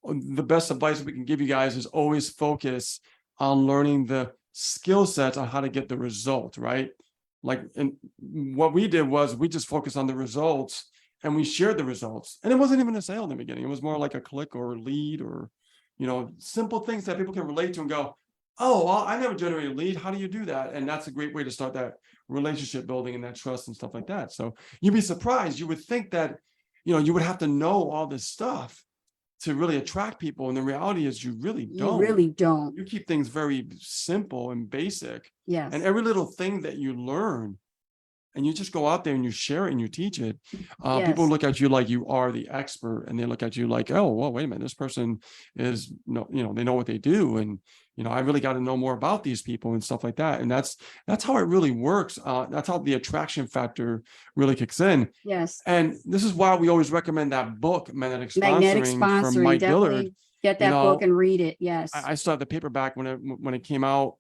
the best advice we can give you guys is always focus on learning the skill sets on how to get the result, right? Like, and what we did was we just focused on the results and we shared the results. And it wasn't even a sale in the beginning. It was more like a click or a lead or, simple things that people can relate to and go, oh, well, I never generated a lead. How do you do that? And that's a great way to start that relationship building and that trust and stuff like that. So you'd be surprised. You would think that, you would have to know all this stuff to really attract people. And the reality is you really don't. You really don't. You keep things very simple and basic. Yes. And every little thing that you learn, and you just go out there and you share it and you teach it. People look at you like you are the expert, and they look at you like, oh, well, wait a minute, this person is, they know what they do. And, I really got to know more about these people and stuff like that. And that's how it really works. That's how the attraction factor really kicks in. Yes. And this is why we always recommend that book, Magnetic Sponsoring, from Mike Dillard. Get that book and read it. Yes. I started the paperback when it came out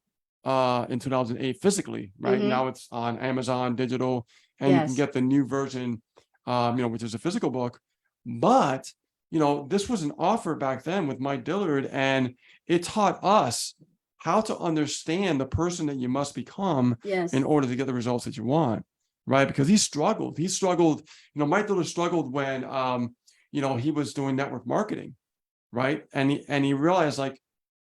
in 2008 physically, right? Now it's on Amazon digital, and you can get the new version, which is a physical book. But this was an offer back then with Mike Dillard, and it taught us how to understand the person that you must become in order to get the results that you want, right? Because he struggled. Mike Dillard struggled when he was doing network marketing, right? And he realized, like,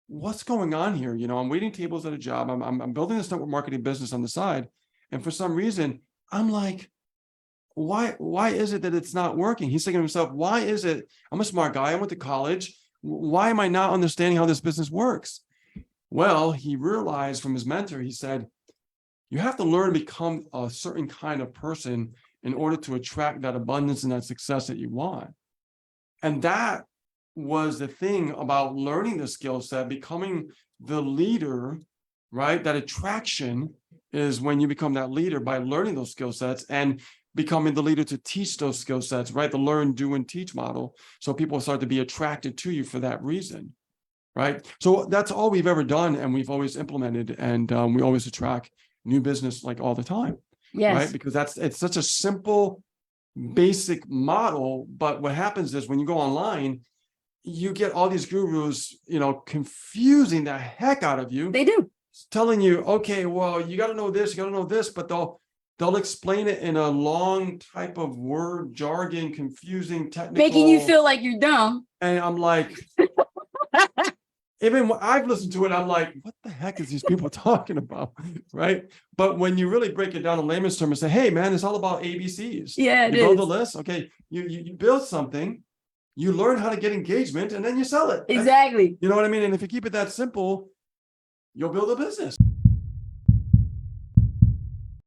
what's going on here? I'm waiting tables at a job. I'm building this network marketing business on the side. And for some reason, I'm like, why is it that it's not working? He's thinking to himself, why is it? I'm a smart guy. I went to college. Why am I not understanding how this business works? Well, he realized from his mentor, he said, you have to learn to become a certain kind of person in order to attract that abundance and that success that you want. And that was the thing about learning the skill set, becoming the leader, right? That attraction is when you become that leader by learning those skill sets and becoming the leader to teach those skill sets, right? The learn, do, and teach model. So people start to be attracted to you for that reason, right? So that's all we've ever done, and we've always implemented, and we always attract new business like all the time, right? Because it's such a simple, basic model. But what happens is when you go online, you get all these gurus, confusing the heck out of you. They do. Telling you, okay, well, you got to know this, you got to know this, but they'll explain it in a long type of word jargon, confusing, technical, making you feel like you're dumb. And I'm like, even when I've listened to it, I'm like, what the heck is these people talking about, right? But when you really break it down in layman's terms and say, hey, man, it's all about ABCs. Yeah, you build a list. Okay, you build something, you learn how to get engagement, and then you sell it. Exactly. You know what I mean? And if you keep it that simple, you'll build a business.